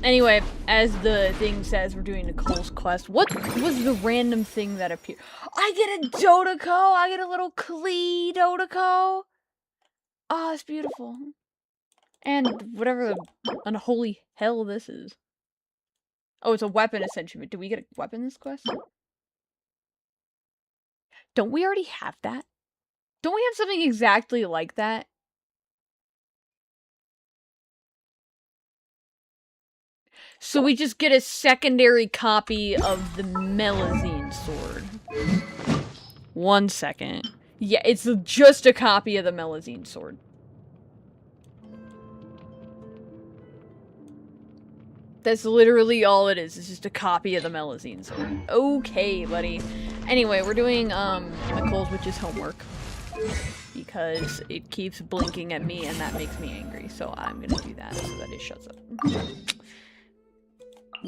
Anyway, as the thing says, we're doing Nicole's quest. What was the random thing that appeared? I get a Dodoko! I get a little Klee Dodoko! Oh, it's beautiful. And whatever the unholy hell this is. Oh, it's a weapon ascension. Do we get a weapon this quest? Don't we already have that? Don't we have something exactly like that? So we just get a secondary copy of the Melazine sword. 1 second. Yeah, it's just a copy of the Melazine sword. That's literally all it is. It's just a copy of the Melazine sword. Okay, buddy. Anyway, we're doing Nicole's Witch's homework. Because it keeps blinking at me and that makes me angry. So I'm gonna do that so that it shuts up.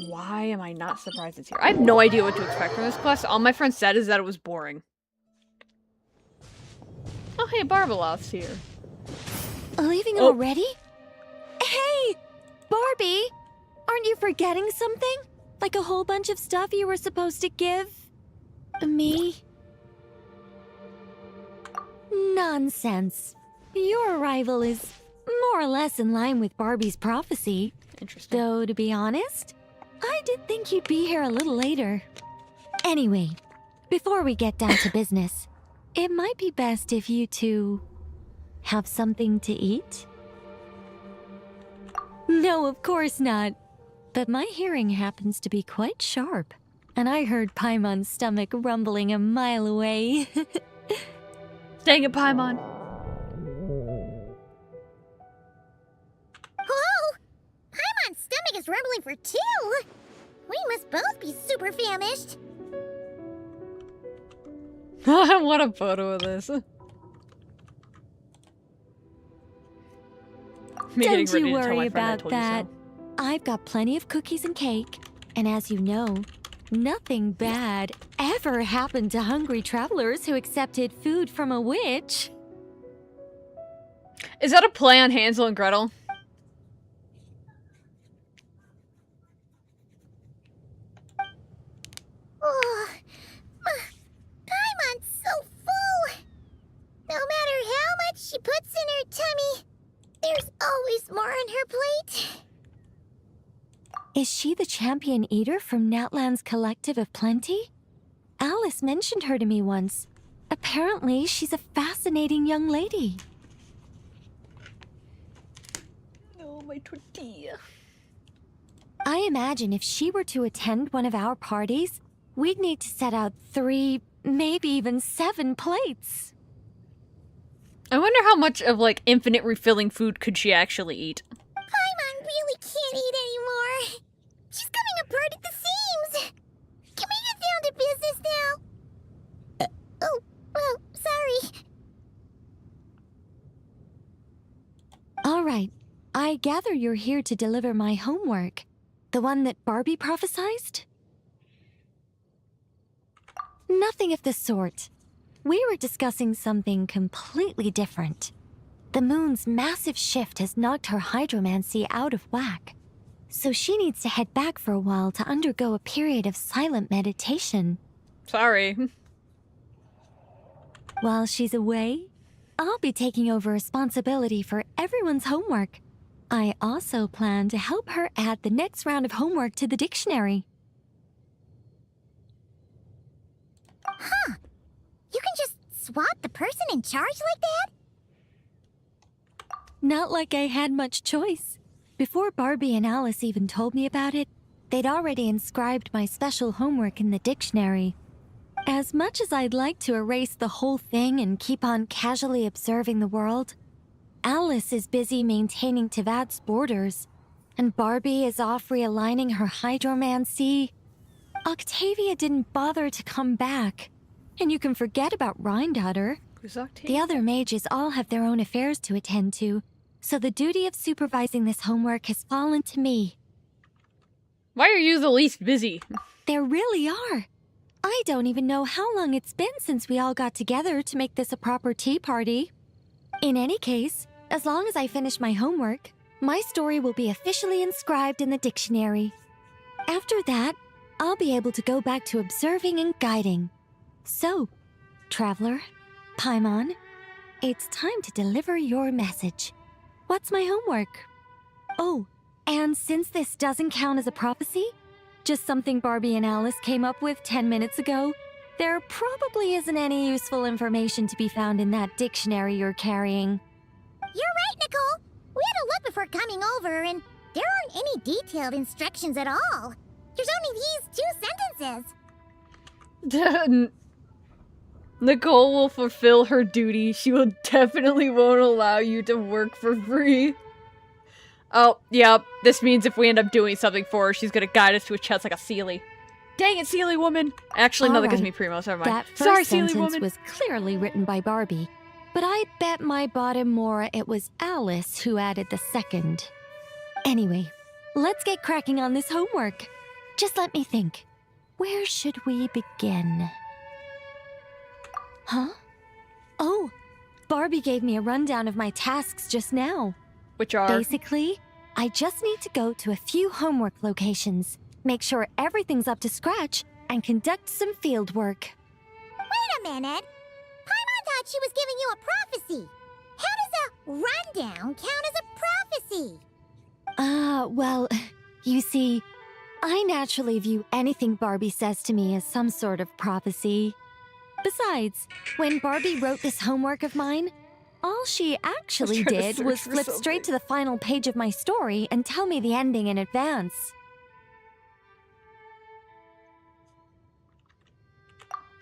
Why am I not surprised it's here? I have no idea what to expect from this quest. All my friends said is that it was boring. Oh, hey, Barbalof's here. Leaving already? Hey! Barbie! Aren't you forgetting something? Like a whole bunch of stuff you were supposed to give me? Nonsense. Your arrival is more or less in line with Barbie's prophecy. Interesting. Though, to be honest, I did think you'd be here a little later. Anyway, before we get down to business, it might be best if you two have something to eat? No, of course not. But my hearing happens to be quite sharp, and I heard Paimon's stomach rumbling a mile away. Dang it, Paimon. Whoa! Paimon's stomach is rumbling for 2! We must both be super famished. I want a photo of this. Don't you worry about that. I've got plenty of cookies and cake, and as you know, nothing bad ever happened to hungry travelers who accepted food from a witch. Is that a play on Hansel and Gretel? Oh, Paimon's so full. No matter how much she puts in her tummy, there's always more on her plate. Is she the champion eater from Natlan's Collective of Plenty? Alice mentioned her to me once. Apparently, she's a fascinating young lady. Oh, my tortilla. I imagine if she were to attend one of our parties, we'd need to set out 3, maybe even 7 plates. I wonder how much of, like, infinite refilling food could she actually eat? Paimon really can't eat anymore. She's coming apart at the seams. Can we get down to business now? Oh, sorry. All right. I gather you're here to deliver my homework. The one that Barbie prophesized? Nothing of the sort. We were discussing something completely different. The moon's massive shift has knocked her hydromancy out of whack. So she needs to head back for a while to undergo a period of silent meditation. Sorry. While she's away, I'll be taking over responsibility for everyone's homework. I also plan to help her add the next round of homework to the dictionary. Huh. You can just swap the person in charge like that? Not like I had much choice. Before Barbie and Alice even told me about it, they'd already inscribed my special homework in the dictionary. As much as I'd like to erase the whole thing and keep on casually observing the world, Alice is busy maintaining Tevad's borders, and Barbie is off realigning her hydromancy. Octavia didn't bother to come back, and you can forget about Rhindaughter. Who's Octavia? The other mages all have their own affairs to attend to, so the duty of supervising this homework has fallen to me. Why are you the least busy? There really are. I don't even know how long it's been since we all got together to make this a proper tea party. In any case, as long as I finish my homework, my story will be officially inscribed in the dictionary. After that, I'll be able to go back to observing and guiding. So, Traveler, Paimon, it's time to deliver your message. What's my homework? Oh, and since this doesn't count as a prophecy, just something Barbie and Alice came up with 10 minutes ago, there probably isn't any useful information to be found in that dictionary you're carrying. You're right, Nicole. We had a look before coming over, and there aren't any detailed instructions at all. There's only these 2 sentences. Nicole will fulfill her duty. She will definitely won't allow you to work for free. Oh, yeah, this means if we end up doing something for her, she's gonna guide us to a chest like a Sealy. Dang it, Sealy woman! Actually, no, that gives me Primos, never mind. That first Sorry, Sealy sentence woman! was clearly written by Barbie, but I bet my bottom more it was Alice who added the second. Anyway, let's get cracking on this homework. Just let me think. Where should we begin? Huh? Oh, Barbie gave me a rundown of my tasks just now. Which are? Basically, I just need to go to a few homework locations, make sure everything's up to scratch, and conduct some field work. Wait a minute. Paimon thought she was giving you a prophecy. How does a rundown count as a prophecy? Well, you see, I naturally view anything Barbie says to me as some sort of prophecy. Besides, when Barbie wrote this homework of mine, all she actually did was flip straight to the final page of my story and tell me the ending in advance.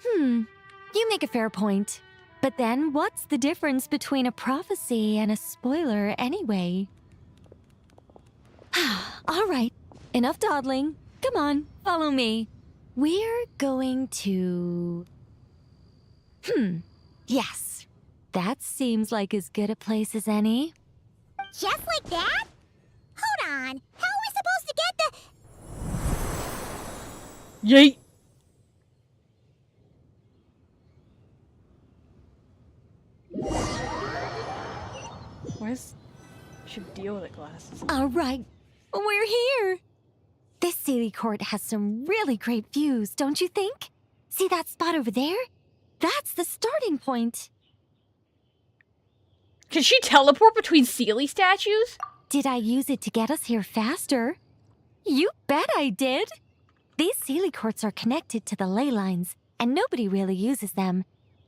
You make a fair point. But then, what's the difference between a prophecy and a spoiler anyway? All right, enough dawdling. Come on, follow me. We're going to... Yes. That seems like as good a place as any. Just like that? Hold on. How are we supposed to get the... Yeet! Where's... Should deal with it, glasses. All right, we're here. This Sealy Court has some really great views, don't you think? See that spot over there? That's the starting point. Can she teleport between Sealy statues? Did I use it to get us here faster? You bet I did. These Sealy Courts are connected to the ley lines, and nobody really uses them.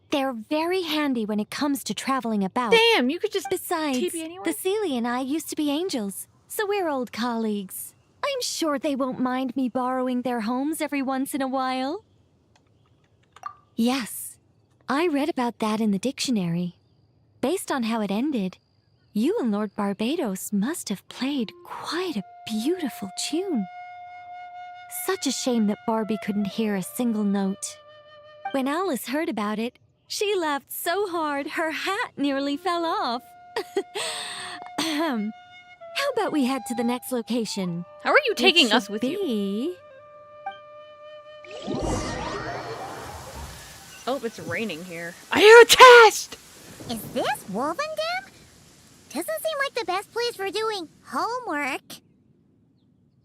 They're very handy when it comes to traveling about. Damn, you could just Besides, TP anywhere? the Sealy and I used to be angels, so we're old colleagues. I'm sure they won't mind me borrowing their homes every once in a while. Yes, I read about that in the dictionary. Based on how it ended, you and Lord Barbados must have played quite a beautiful tune. Such a shame that Barbie couldn't hear a single note. When Alice heard about it, she laughed so hard her hat nearly fell off. How about we head to the next location? How are you taking It us should with you? be... Oh, it's raining here. I hear a test! Is this Wolvendam? Doesn't seem like the best place for doing homework.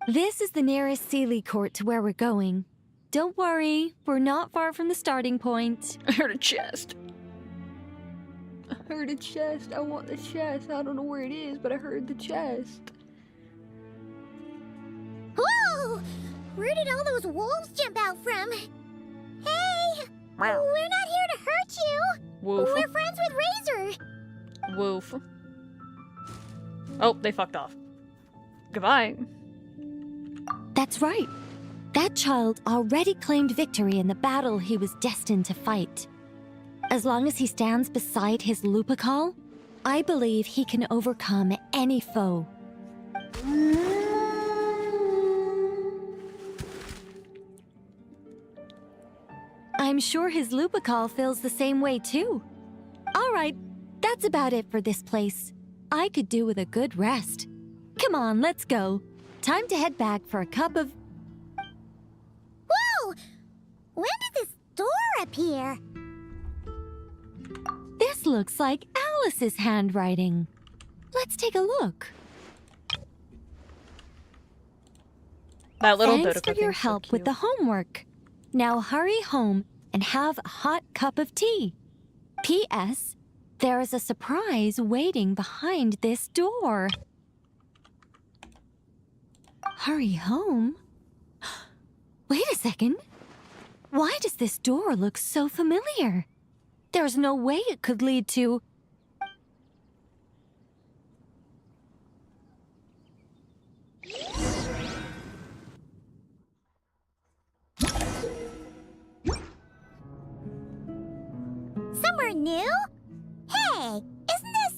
This is the nearest Sealy Court to where we're going. Don't worry, we're not far from the starting point. I heard a chest. I heard a chest. I want the chest. I don't know where it is, but I heard the chest. Whoa! Where did all those wolves jump out from? Hey! We're not here to hurt you! Woof. We're friends with Razor! Woof. Oh, they fucked off. Goodbye. That's right. That child already claimed victory in the battle he was destined to fight. As long as he stands beside his Lupical, I believe he can overcome any foe. I'm sure his Lupical feels the same way too. All right, that's about it for this place. I could do with a good rest. Come on, let's go. Time to head back for a cup of... Whoa! When did this door appear? This looks like Alice's handwriting. Let's take a look. That little Thanks Dodoco for your thing's so help with cute. the homework. Now hurry home and have a hot cup of tea. P.S. There is a surprise waiting behind this door. Hurry home? Wait a second. Why does this door look so familiar? There's no way it could lead to... Somewhere new? Hey, isn't this...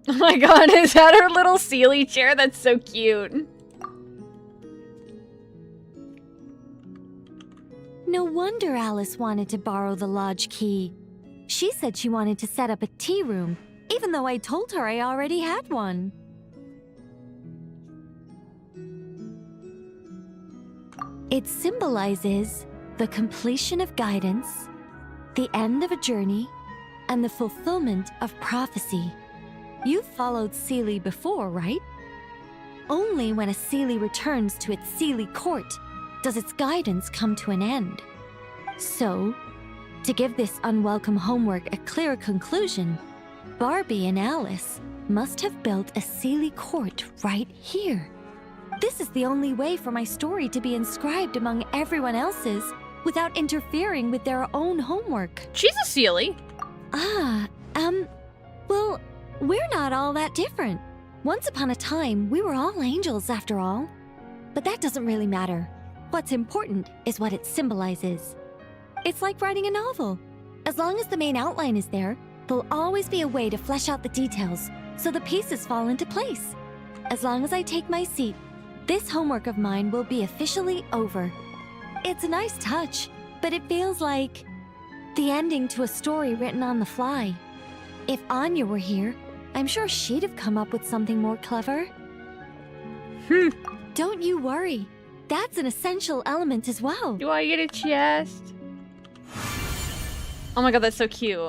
Oh my god, is that her little Sealy chair? That's so cute. No wonder Alice wanted to borrow the lodge key. She said she wanted to set up a tea room, even though I told her I already had one. It symbolizes the completion of guidance, the end of a journey, and the fulfillment of prophecy. You've followed Sealy before, right? Only when a Sealy returns to its Sealy court does its guidance come to an end. So, to give this unwelcome homework a clear conclusion, Barbie and Alice must have built a Sealy court right here. This is the only way for my story to be inscribed among everyone else's without interfering with their own homework. She's a Sealy. Well, we're not all that different. Once upon a time, we were all angels after all. But that doesn't really matter. What's important is what it symbolizes. It's like writing a novel. As long as the main outline is there, there'll always be a way to flesh out the details so the pieces fall into place. As long as I take my seat, this homework of mine will be officially over. It's a nice touch, but it feels like the ending to a story written on the fly. If Anya were here, I'm sure she'd have come up with something more clever. Don't you worry. That's an essential element as well. Do I get a chest? Oh my god, that's so cute.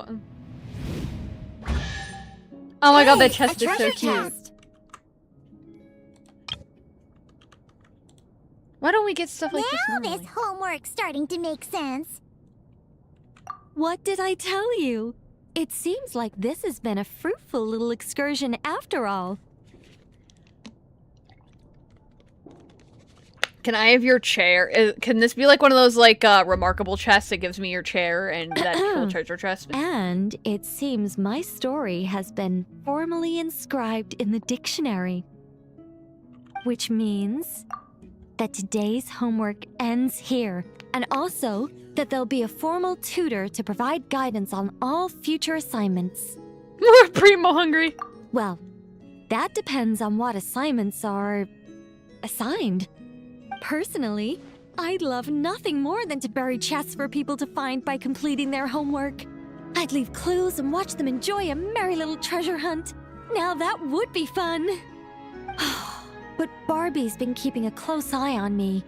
Oh my god, that chest is so treasure cute. chest. Why don't we get stuff like this Now normally? this homework's starting to make sense. What did I tell you? It seems like this has been a fruitful little excursion after all. Can I have your chair? Can this be like one of those like remarkable chests that gives me your chair and that cool treasure chest? And it seems my story has been formally inscribed in the dictionary. Which means that today's homework ends here, and also that there'll be a formal tutor to provide guidance on all future assignments. We're primo hungry. Well, that depends on what assignments are assigned. Personally, I'd love nothing more than to bury chests for people to find by completing their homework. I'd leave clues and watch them enjoy a merry little treasure hunt. Now that would be fun. But Barbie's been keeping a close eye on me,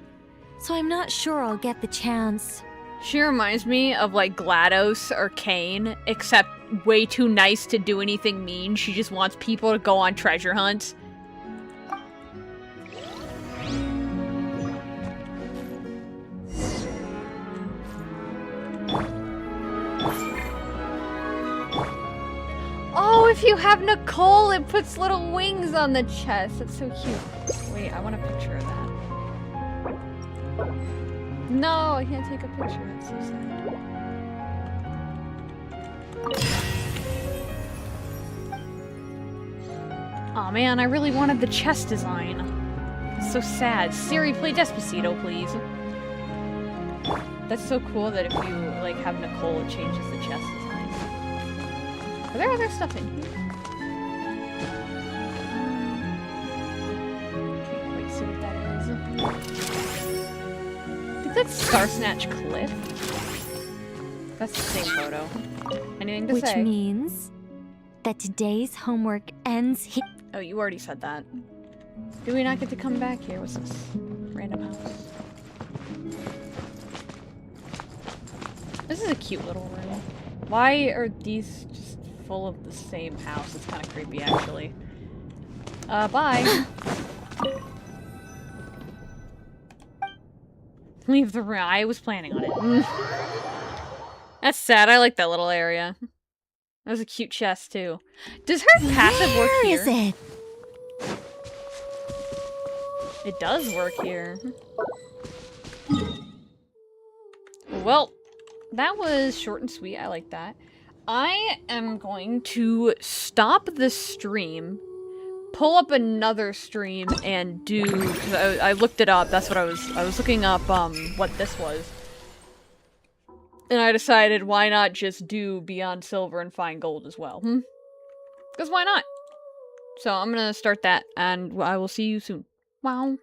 so I'm not sure I'll get the chance. She reminds me of like GLaDOS or Kane, except way too nice to do anything mean. She just wants people to go on treasure hunts. Oh, if you have Nicole, it puts little wings on the chest. That's so cute. Wait, I want a picture of that. No, I can't take a picture. That's so sad. Aw, man, I really wanted the chest design. It's so sad. Siri, play Despacito, please. That's so cool that if you, like, have Nicole, it changes the chest design. Are there other stuff in here? Can't quite see what that is. I think that's Star Snatch Cliff. That's the same photo. Anything to Which say? means that today's homework ends here. Oh, you already said that. Do we not get to come back here? What's this? Random house. This is a cute little room. Why are these just full of the same house? It's kind of creepy, actually. Bye. Leave the room. I was planning on it. That's sad. I like that little area. That was a cute chest, too. Does her passive work Where here? is it? It does work here. Well, that was short and sweet. I like that. I am going to stop the stream, pull up another stream, and do... 'cause I looked it up. That's what I was looking up, what this was. And I decided, why not just do Beyond Silver and Find Gold as well? Because why not? So I'm gonna start that, and I will see you soon. Wow.